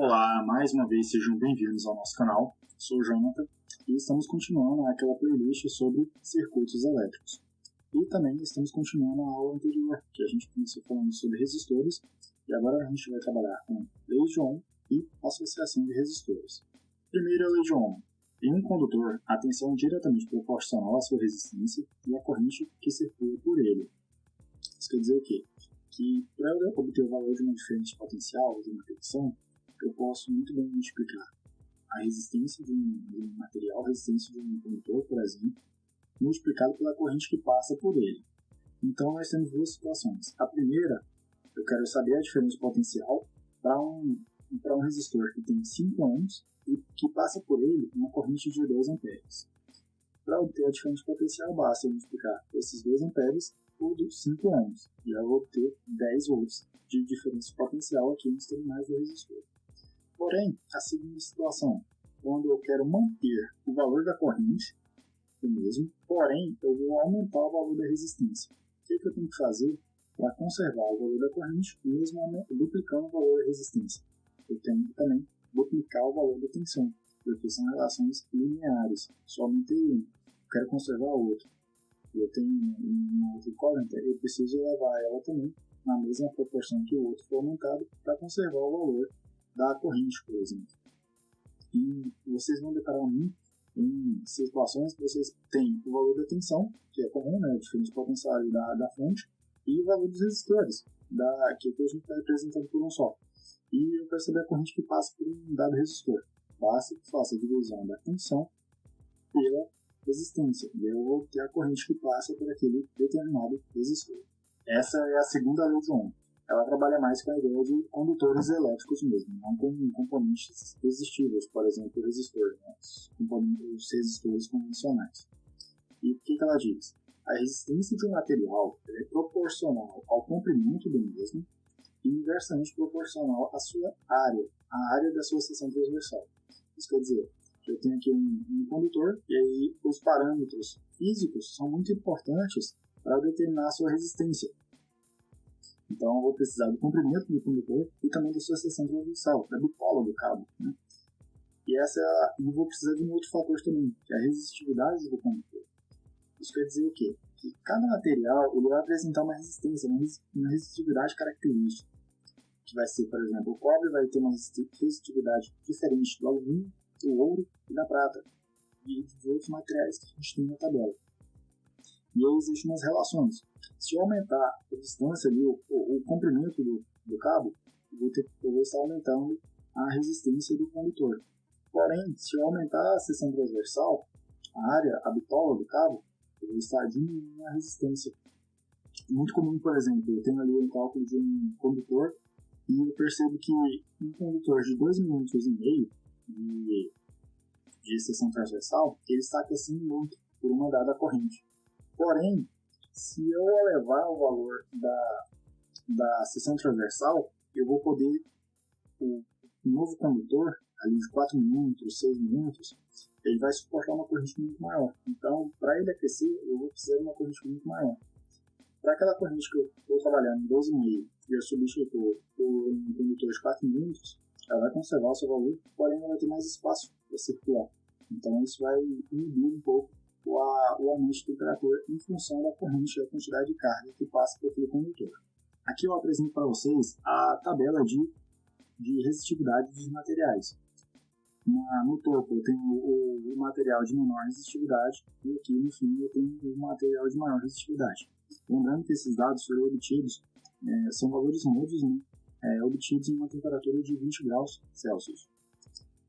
Olá, mais uma vez sejam bem-vindos ao nosso canal. Sou o Jonathan e estamos continuando aquela playlist sobre circuitos elétricos. E também estamos continuando a aula anterior, que a gente começou falando sobre resistores, e agora a gente vai trabalhar com lei de Ohm e associação de resistores. Primeiro, a lei de Ohm. Em um condutor, a tensão é diretamente proporcional à sua resistência e à corrente que circula por ele. Isso quer dizer o quê? Que para eu obter o valor de uma diferença potencial de uma tensão, eu posso muito bem multiplicar a resistência de um material, a resistência de um condutor, por exemplo, multiplicado pela corrente que passa por ele. Então, nós temos duas situações. A primeira, eu quero saber a diferença potencial para um resistor que tem 5 ohms e que passa por ele uma corrente de 2 amperes. Para obter a diferença potencial, basta eu multiplicar esses 2 amperes por 5 ohms. E eu vou obter 10 volts de diferença potencial aqui nos terminais do resistor. Porém, a segunda situação, quando eu quero manter o valor da corrente, o mesmo, porém eu vou aumentar o valor da resistência. O que eu tenho que fazer para conservar o valor da corrente, mesmo duplicando o valor da resistência? Eu tenho que também duplicar o valor da tensão, porque são relações lineares. Só aumentei um, eu quero conservar o outro. Eu tenho uma outra corrente, eu preciso elevar ela também na mesma proporção que o outro foi aumentado para conservar o valor da corrente, por exemplo. E vocês vão deparar em situações que vocês têm o valor da tensão, que é comum, né, a diferença potencial da fonte, e o valor dos resistores, que a gente está representando por um só. E eu quero saber a corrente que passa por um dado resistor. Basta que faça a divisão da tensão pela resistência, e eu vou ter a corrente que passa por aquele determinado resistor. Essa é a segunda lei de Ohm. Ela trabalha mais com a ideia de condutores elétricos mesmo, não com componentes resistíveis, por exemplo, o resistor, né? Os resistores convencionais. E o que ela diz? A resistência de um material é proporcional ao comprimento do mesmo e inversamente proporcional à sua área, a área da sua seção transversal. Isso quer dizer que eu tenho aqui um condutor e aí os parâmetros físicos são muito importantes para determinar a sua resistência. Então eu vou precisar do comprimento do condutor e também da sua seção transversal, da bipola do cabo, né? E eu vou precisar de um outro fator também, que é a resistividade do condutor. Isso quer dizer o quê? Que cada material ele vai apresentar uma resistência, uma resistividade característica, que vai ser, por exemplo, o cobre vai ter uma resistividade diferente do alumínio, do ouro e da prata, e dos outros materiais que a gente tem na tabela. E aí existem umas relações. Se eu aumentar a distância ali, o comprimento do cabo, eu vou estar aumentando a resistência do condutor. Porém, se eu aumentar a seção transversal, a área, a bitola do cabo, eu vou estar diminuindo a resistência. Muito comum, por exemplo, eu tenho ali um cálculo de um condutor e eu percebo que um condutor de 2,5 mm de seção transversal, ele está aquecendo muito por uma dada corrente. Porém, se eu elevar o valor da seção transversal, eu vou poder, o novo condutor, ali de 4 mm, 6 mm, ele vai suportar uma corrente muito maior. Então, para ele aquecer, eu vou precisar de uma corrente muito maior. Para aquela corrente que eu estou trabalhando em 12,5 e eu substituo por um condutor de 4 mm, ela vai conservar o seu valor, porém ela vai ter mais espaço para circular. Então, isso vai inibir um pouco o aumento de temperatura em função da corrente e da quantidade de carga que passa por aquele condutor. Aqui eu apresento para vocês a tabela de resistividade dos materiais. No topo eu tenho o material de menor resistividade e aqui no fim eu tenho o material de maior resistividade. Lembrando que esses dados foram obtidos, são valores médios, né, obtidos em uma temperatura de 20 graus Celsius.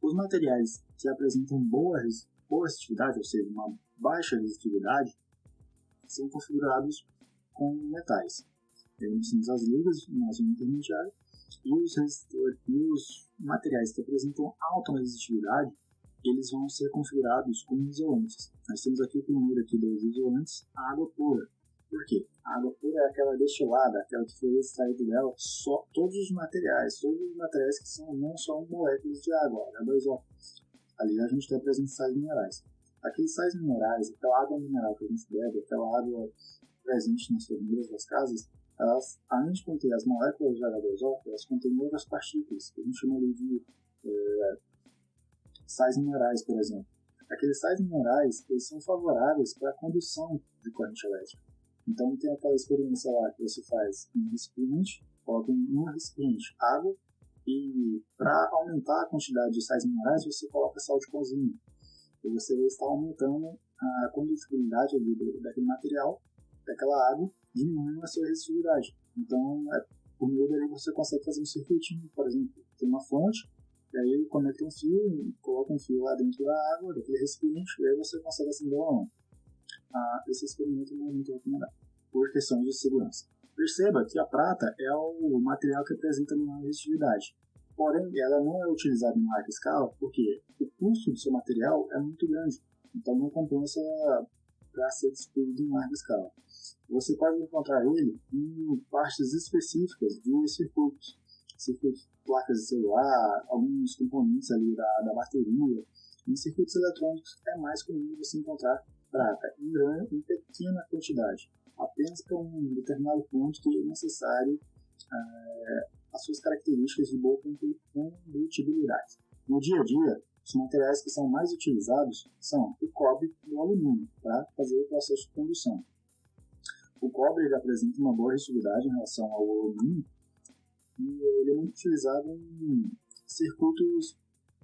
Os materiais que apresentam boa resistividade, ou seja, uma baixa resistividade, são configurados com metais. Nós temos as ligas, na zona intermediária, e os materiais que apresentam alta resistividade, eles vão ser configurados como isolantes. Nós temos aqui o primeiro dos isolantes, a água pura. Por quê? A água pura é aquela destilada, aquela que foi extraída dela, todos os materiais que não são moléculas de água, H2O. Ali a gente tem a presença de sais minerais. Aqueles sais minerais, aquela água mineral que a gente bebe, aquela água presente nas torneiras das casas, além de conter as moléculas de H2O, elas contêm outras partículas, que a gente chama ali de sais minerais, por exemplo. Aqueles sais minerais, eles são favoráveis para a condução de corrente elétrica. Então, tem aquela experiência lá que você faz em um recipiente, coloca em um recipiente água, e para aumentar a quantidade de sais minerais, você coloca sal de cozinha. E você vai estar aumentando a condutibilidade daquele material, daquela água, diminuindo a sua resistividade. Então, por meio dali você consegue fazer um circuitinho, por exemplo, tem uma fonte, e aí conecta um fio, coloca um fio lá dentro da água, daquele recipiente, e aí você consegue acender uma lâmpada. Esse experimento não é muito recomendado, por questões de segurança. Perceba que a prata é o material que apresenta menor resistividade. Porém, ela não é utilizada em larga escala porque o custo do seu material é muito grande. Então, não compensa para ser distribuído em larga escala. Você pode encontrar ele em partes específicas de circuitos, placas de celular, alguns componentes ali da bateria. Em circuitos eletrônicos é mais comum você encontrar prata em pequena quantidade, apenas para um determinado ponto que é necessário as suas características de boa condutibilidade. No dia a dia, os materiais que são mais utilizados são o cobre e o alumínio para fazer o processo de condução. O cobre ele apresenta uma boa resistividade em relação ao alumínio e ele é muito utilizado em circuitos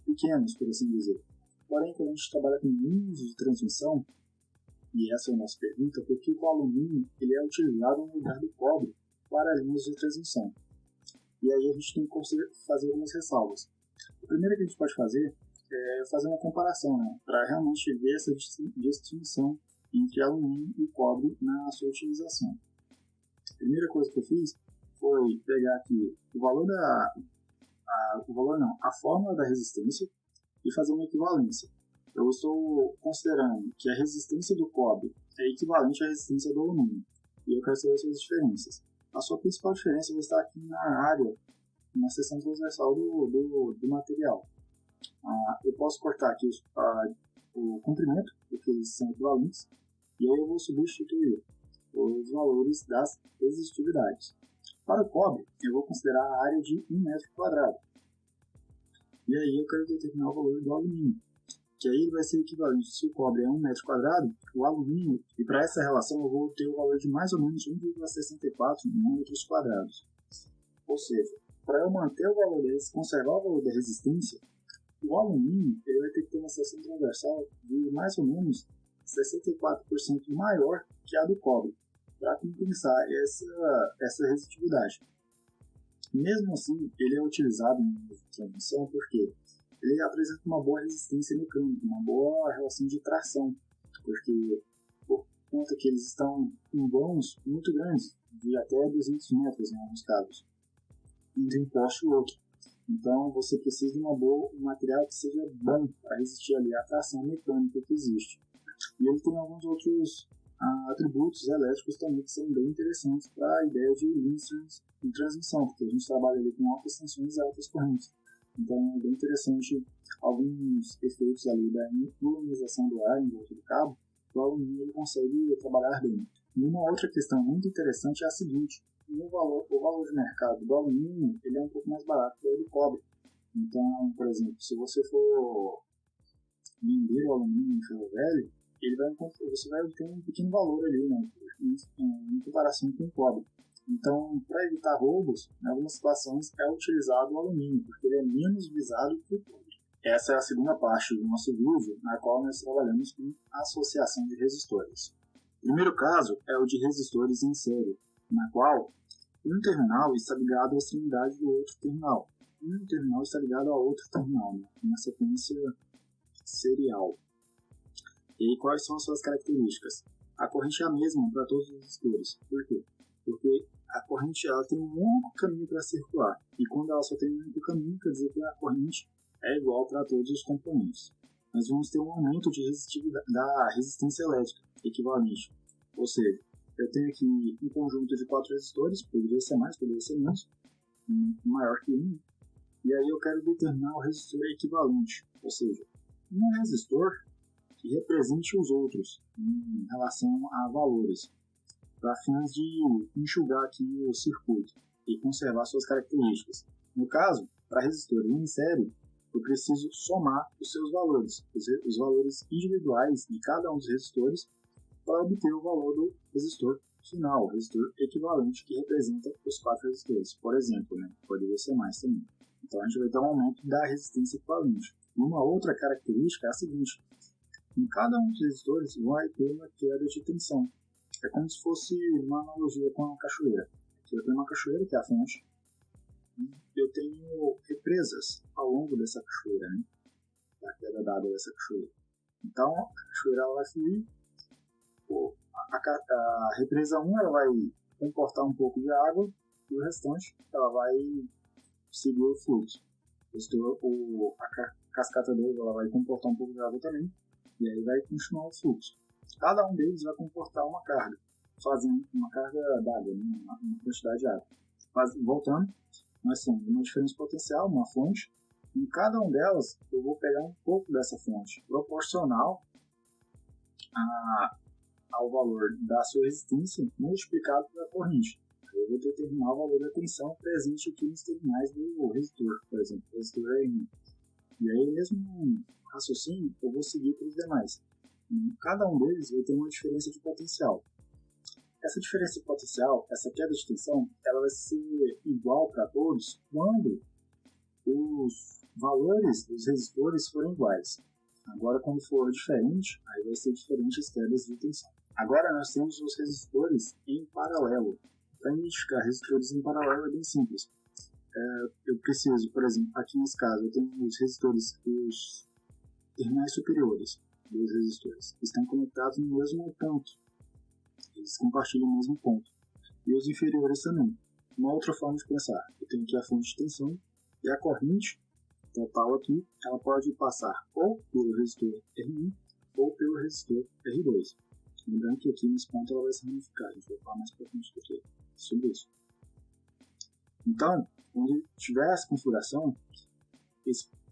pequenos, por assim dizer. Porém, quando a gente trabalha com linhas de transmissão, e essa é a nossa pergunta, por que o alumínio ele é utilizado no lugar do cobre para linhas de transmissão? E aí a gente tem que fazer algumas ressalvas. O primeiro que a gente pode fazer é fazer uma comparação, né, para realmente ver essa distinção entre alumínio e cobre na sua utilização. A primeira coisa que eu fiz foi pegar aqui a fórmula da resistência e fazer uma equivalência. Eu estou considerando que a resistência do cobre é equivalente à resistência do alumínio, e eu quero saber as suas diferenças. A sua principal diferença vai estar aqui na área, na seção transversal do material. Eu posso cortar aqui o comprimento, porque eles são equivalentes, e aí eu vou substituir os valores das resistividades. Para o cobre, eu vou considerar a área de 1 metro quadrado. E aí eu quero determinar o valor do alumínio, que aí vai ser equivalente, se o cobre é 1 metro quadrado, o alumínio, e para essa relação eu vou ter o valor de mais ou menos 1,64 metros quadrados. Ou seja, para eu manter o valor desse, conservar o valor da resistência, o alumínio ele vai ter que ter uma seção transversal de mais ou menos 64% maior que a do cobre, para compensar essa resistividade. Mesmo assim, ele é utilizado em transmissão porque ele apresenta uma boa resistência mecânica, uma boa relação de tração, porque por conta que eles estão em vãos muito grandes, de até 200 metros em alguns casos, entre um poste e outro. Então você precisa de um material que seja bom para resistir ali à tração mecânica que existe. E ele tem alguns outros atributos elétricos também que são bem interessantes para a ideia de linhas de transmissão, porque a gente trabalha ali com altas tensões e altas correntes. Então é bem interessante alguns efeitos ali da ionização do ar em volta do cabo, que o alumínio ele consegue trabalhar bem. E uma outra questão muito interessante é a seguinte: o valor de mercado do alumínio ele é um pouco mais barato que o do cobre. Então, por exemplo, se você for vender o alumínio em ferro velho, você vai obter um pequeno valor ali, né, em comparação com o cobre. Então, para evitar roubos, em algumas situações é utilizado o alumínio, porque ele é menos visado que o cobre. Essa é a segunda parte do nosso vídeo, na qual nós trabalhamos com associação de resistores. O primeiro caso é o de resistores em série, na qual um terminal está ligado à extremidade do outro terminal. Um terminal está ligado a outro terminal, né, uma sequência serial. E aí, quais são as suas características? A corrente é a mesma para todos os resistores. Por quê? Porque a corrente ela tem um único caminho para circular. E quando ela só tem um único caminho, quer dizer que a corrente é igual para todos os componentes. Nós vamos ter um aumento da resistência elétrica equivalente. Ou seja, eu tenho aqui um conjunto de 4 resistores, poderia ser mais, poderia ser menos, maior que 1. E aí eu quero determinar o resistor equivalente. Ou seja, um resistor que represente os outros em relação a valores. para fins de enxugar aqui o circuito e conservar suas características. No caso, para resistores em série, eu preciso somar os seus valores, os valores individuais de cada um dos resistores, para obter o valor do resistor final, o resistor equivalente que representa os 4 resistores. Por exemplo, poderia ser mais também. Então a gente vai ter um aumento da resistência equivalente. Uma outra característica é a seguinte: em cada um dos resistores vai ter uma queda de tensão. É como se fosse uma analogia com a cachoeira. Aqui eu tenho uma cachoeira, que é a fonte, e eu tenho represas ao longo dessa cachoeira, da queda d'água dessa cachoeira. Então a cachoeira ela vai fluir, a represa 1 ela vai comportar um pouco de água e o restante ela vai seguir o fluxo. A cascata 2 ela vai comportar um pouco de água também, e aí vai continuar o fluxo. Cada um deles vai comportar uma carga, fazendo uma carga d'água, uma quantidade de água. Voltando, nós temos uma diferença potencial, uma fonte. Em cada um delas, eu vou pegar um pouco dessa fonte, proporcional ao valor da sua resistência multiplicado pela corrente. Eu vou determinar o valor da tensão presente aqui nos terminais do resistor, por exemplo, o resistor R1. E aí, mesmo raciocínio, eu vou seguir para os demais. Em cada um deles vai ter uma diferença de potencial. Essa diferença de potencial, essa queda de tensão, ela vai ser igual para todos quando os valores dos resistores forem iguais. Agora, quando for diferente, aí vai ser diferente as quedas de tensão. Agora, nós temos os resistores em paralelo. Para identificar resistores em paralelo é bem simples. Eu preciso, por exemplo, aqui nesse caso, eu tenho os resistores, os terminais superiores dos resistores, que estão conectados no mesmo ponto. Eles compartilham o mesmo ponto. E os inferiores também. Uma outra forma de pensar, eu tenho aqui a fonte de tensão e a corrente total aqui, ela pode passar ou pelo resistor R1 ou pelo resistor R2. Lembrando que aqui nesse ponto ela vai se ramificar, a gente vai falar mais para frente sobre isso. Então, quando tiver essa configuração,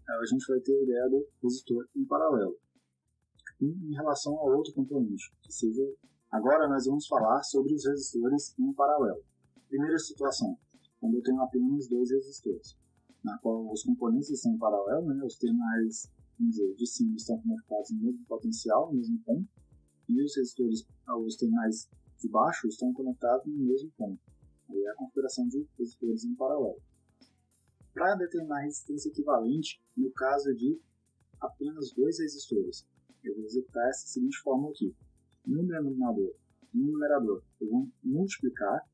a gente vai ter a ideia do resistor em paralelo. Em relação a outro componente, que seja... Agora nós vamos falar sobre os resistores em paralelo. Primeira situação, quando eu tenho apenas 2 resistores, na qual os componentes estão em paralelo, os terminais, vamos dizer, de cima estão conectados no mesmo potencial, no mesmo ponto, e os terminais de baixo estão conectados no mesmo ponto. Aí é a configuração de resistores em paralelo. Para determinar a resistência equivalente, no caso de apenas 2 resistores, eu vou executar essa seguinte fórmula aqui. No denominador e no numerador, eu vou multiplicar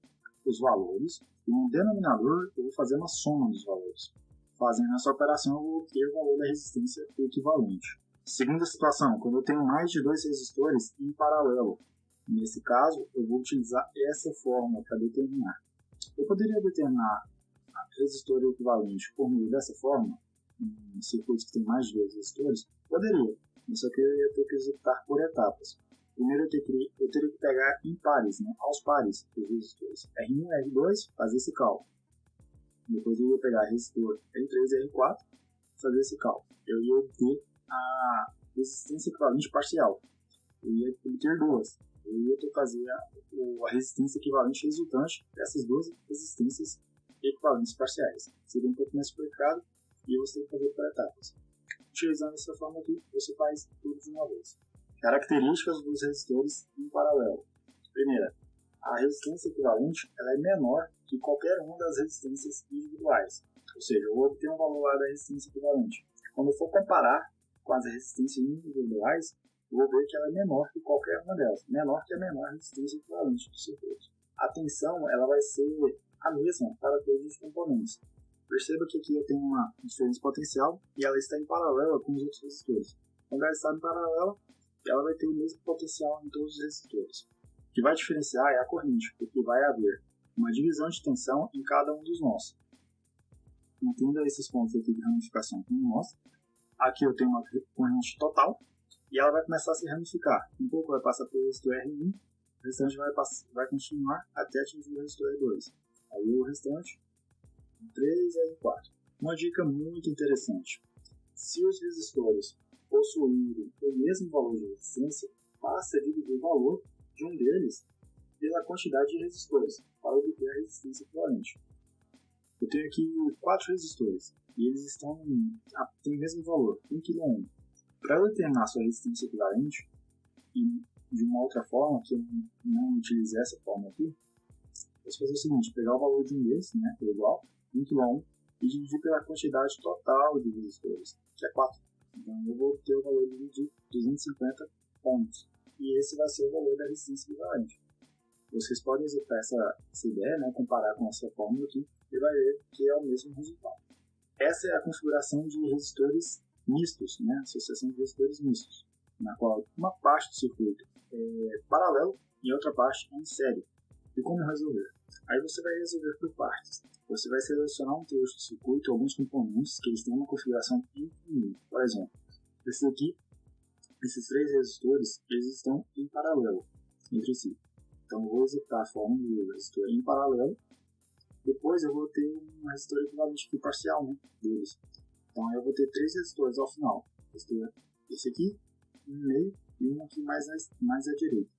os valores, e no denominador eu vou fazer uma soma dos valores. Fazendo essa operação, eu vou obter o valor da resistência equivalente. Segunda situação, quando eu tenho mais de 2 resistores em paralelo. Nesse caso, eu vou utilizar essa fórmula para determinar. Eu poderia determinar a resistor equivalente por meio dessa fórmula, em circuitos que tem mais de 2 resistores? Poderia, mas só que eu ia ter que executar por etapas. Primeiro eu teria que pegar em pares, aos pares, os resistores R1 e R2, fazer esse cálculo. Depois eu ia pegar resistor R3 e R4, fazer esse cálculo. Eu ia obter a resistência equivalente parcial. Eu ia obter 2. Eu ia fazer a resistência equivalente resultante dessas 2 resistências equivalentes parciais. Seria um pouco mais complicado e você tem que fazer por etapas. Utilizando essa forma aqui, você faz tudo de uma vez. Características dos resistores em paralelo. Primeira, a resistência equivalente ela é menor que qualquer uma das resistências individuais. Ou seja, eu vou obter um valor lá da resistência equivalente. Quando eu for comparar com as resistências individuais, eu vou ver que ela é menor que qualquer uma delas. Menor que a menor resistência equivalente do circuito. A tensão ela vai ser a mesma para todos os componentes. Perceba que aqui eu tenho uma diferença potencial e ela está em paralelo com os outros resistores. Quando ela está em paralelo, ela vai ter o mesmo potencial em todos os resistores. O que vai diferenciar é a corrente, porque vai haver uma divisão de tensão em cada um dos nós. Entenda esses pontos aqui de ramificação como mostra. Aqui eu tenho uma corrente total e ela vai começar a se ramificar. Um pouco vai passar pelo resistor R1, o restante vai continuar até atingir o resistor R2. Aí o restante, R3 e R4. Uma dica muito interessante. Se os resistores possuírem o mesmo valor de resistência, basta dividir o valor de um deles pela quantidade de resistores, para obter a resistência equivalente. Eu tenho aqui 4 resistores, e eles têm o mesmo valor, 1 kΩ. Para eu determinar sua resistência equivalente, e de uma outra forma, que eu não utilizei essa forma aqui, eu vou fazer o seguinte, pegar o valor de um desses, né, que é igual, 1 kΩ, e dividir pela quantidade total de resistores, que é 4. Então eu vou ter o valor de 250 ohms, e esse vai ser o valor da resistência equivalente. Vocês podem executar essa ideia, né, comparar com essa fórmula aqui, e vai ver que é o mesmo resultado. Essa é a configuração de resistores mistos, né, associação de resistores mistos, na qual uma parte do circuito é paralelo e outra parte é em série. E como resolver? Aí você vai resolver por partes. Você vai selecionar um trecho do circuito, alguns componentes que eles têm uma configuração em comum. Por exemplo, esses 3 resistores, eles estão em paralelo entre si. Então eu vou executar a fórmula do resistor em paralelo. Depois eu vou ter um resistor equivalente aqui parcial, né, deles. Então eu vou ter 3 resistores ao final. Esse aqui, um no meio e um aqui mais à direita.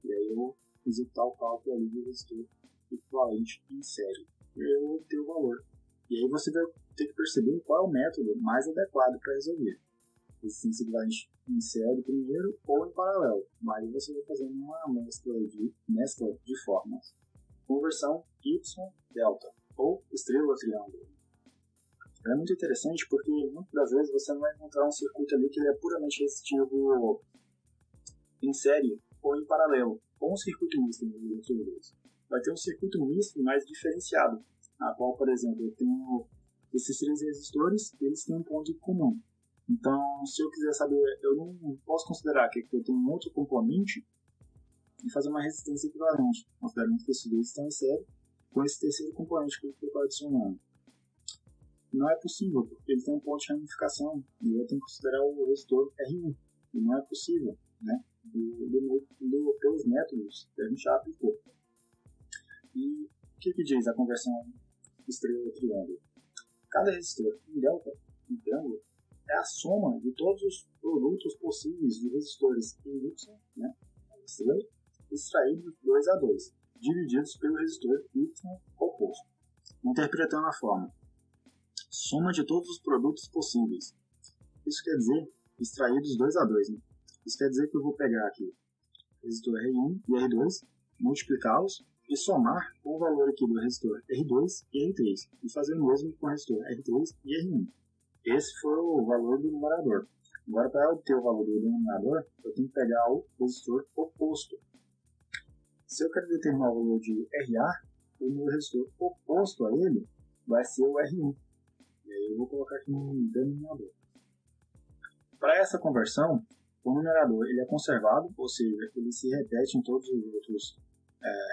E aí eu vou executar o cálculo ali do resistor equivalente em série. E aí eu vou obter o valor. E aí você vai ter que perceber qual é o método mais adequado para resolver. Resistência equivalente em série primeiro ou em paralelo. Mas você vai fazer uma mescla de formas. Conversão Y-delta ou estrela-triângulo. É muito interessante porque muitas das vezes você não vai encontrar um circuito ali que ele é puramente resistivo em série ou em paralelo, ou um circuito misto entre os dois. Vai ter um circuito misto mais diferenciado, na qual, por exemplo, eu tenho esses 3 resistores, eles têm um ponto em comum. Então, se eu quiser saber, eu não posso considerar que eu tenho um outro componente e fazer uma resistência equivalente, considerando que esses 2 estão em série com esse terceiro componente que eu estou adicionando. Não é possível, porque ele tem um ponto de ramificação e eu tenho que considerar o resistor R1. E não é possível, né? Pelos métodos que a gente já aplicou. E o que diz a conversão estrela-triângulo? Cada resistor em delta, em triângulo, é a soma de todos os produtos possíveis de resistores em Y, né, estrela, extraídos 2 a 2, divididos pelo resistor Y oposto. Interpretando a forma, soma de todos os produtos possíveis. Isso quer dizer extraídos 2 a 2, né? Isso quer dizer que eu vou pegar aqui o resistor R1 e R2, multiplicá-los e somar com o valor aqui do resistor R2 e R3 e fazer o mesmo com o resistor R3 e R1. Esse foi o valor do numerador. Agora, para obter o valor do denominador, eu tenho que pegar o resistor oposto. Se eu quero determinar o valor de RA, o meu resistor oposto a ele vai ser o R1. E aí eu vou colocar aqui no denominador. Para essa conversão, o numerador ele é conservado, ou seja, ele se repete em todos os outros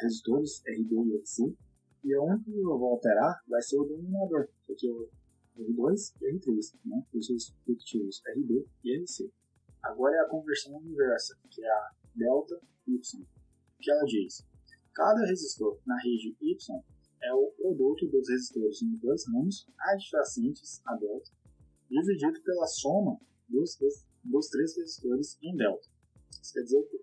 resistores, RB e RC, e o único que eu vou alterar vai ser o denominador, que aqui é o R2 e R3, né, os respectivos RB e RC. Agora é a conversão inversa, que é a delta Y, que ela diz: cada resistor na rede Y é o produto dos resistores nos 2 ramos adjacentes a delta, dividido pela soma dos 3 resistores em delta. Isso quer dizer que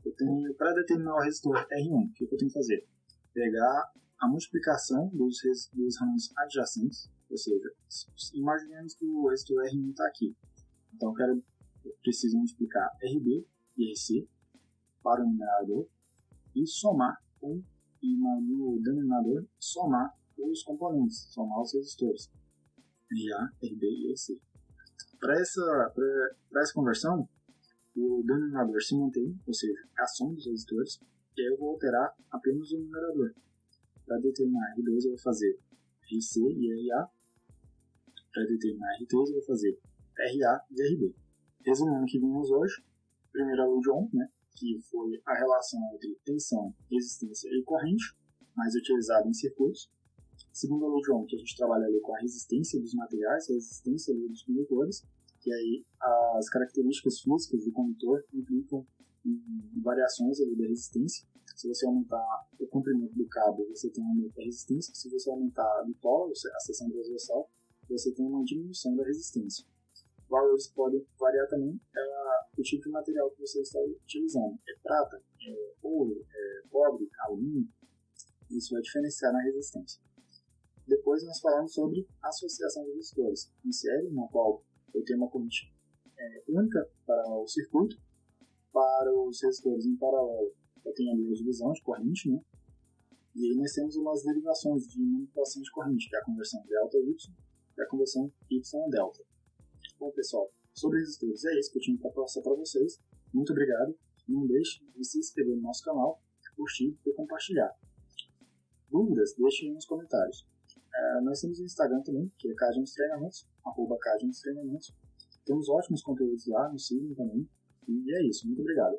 eu tenho, para determinar o resistor R1, o que eu tenho que fazer? Pegar a multiplicação dos ramos adjacentes, ou seja, imaginemos que o resistor R1 está aqui. Então eu preciso multiplicar RB e RC para o numerador e somar no denominador, somar os componentes, somar os resistores RA, RB e RC. Para essa conversão, o denominador se mantém, ou seja, a soma dos resistores, e aí eu vou alterar apenas o numerador. Para determinar R2 eu vou fazer RC e RA, para determinar R3 eu vou fazer RA e RB. Resumindo o que vimos hoje, primeiro a lei de Ohm, né, que foi a relação entre tensão, resistência e corrente, mais utilizada em circuitos. Segundo a lei de Ohm, que a gente trabalha ali com a resistência dos materiais, a resistência ali dos condutores, e aí as características físicas do condutor implicam em variações ali da resistência. Se você aumentar o comprimento do cabo, você tem um aumento da resistência. Se você aumentar a bitola, a seção transversal, você tem uma diminuição da resistência. Valores podem variar também o tipo de material que você está utilizando. É prata, ouro, cobre, alumínio, isso vai diferenciar na resistência. Depois nós falamos sobre associação de resistores em série, na qual eu tenho uma corrente única para o circuito. Para os resistores em paralelo, eu tenho ali a divisão de corrente, né? E aí nós temos umas derivações de manipulação de corrente, que é a conversão delta-Y e a conversão Y-delta. Bom, pessoal, sobre resistores é isso que eu tinha para passar para vocês. Muito obrigado. Não deixe de se inscrever no nosso canal, curtir e compartilhar. Dúvidas? Deixem aí nos comentários. Nós temos o Instagram também, que é Cadmus Treinamentos, @Cadmus Treinamentos. Temos ótimos conteúdos lá, nos sigam também. E é isso, muito obrigado.